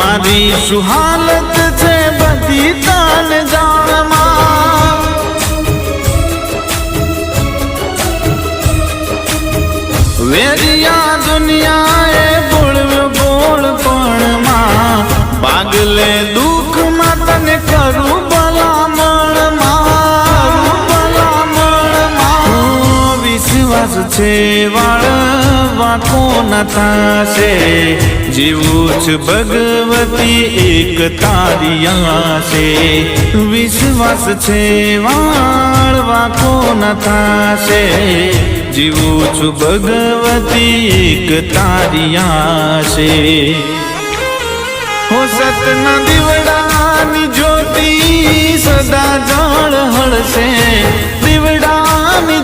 मारी सुहालत छे बधी तान जाणमा वेरिया दुनियाए बोलव्यो बोलपणमा पागले दुख मा तने करू भलामणमा विश्वास छे वाळवा कोण थाशे जीवुं छु भगवती एक तारी आशे विश्वास छे वाळवा कोण थाशे जीवुं छु भगवती एक तारी आशे हो सतना दीवडानी ज्योति सदा जळहळशे दीवडानी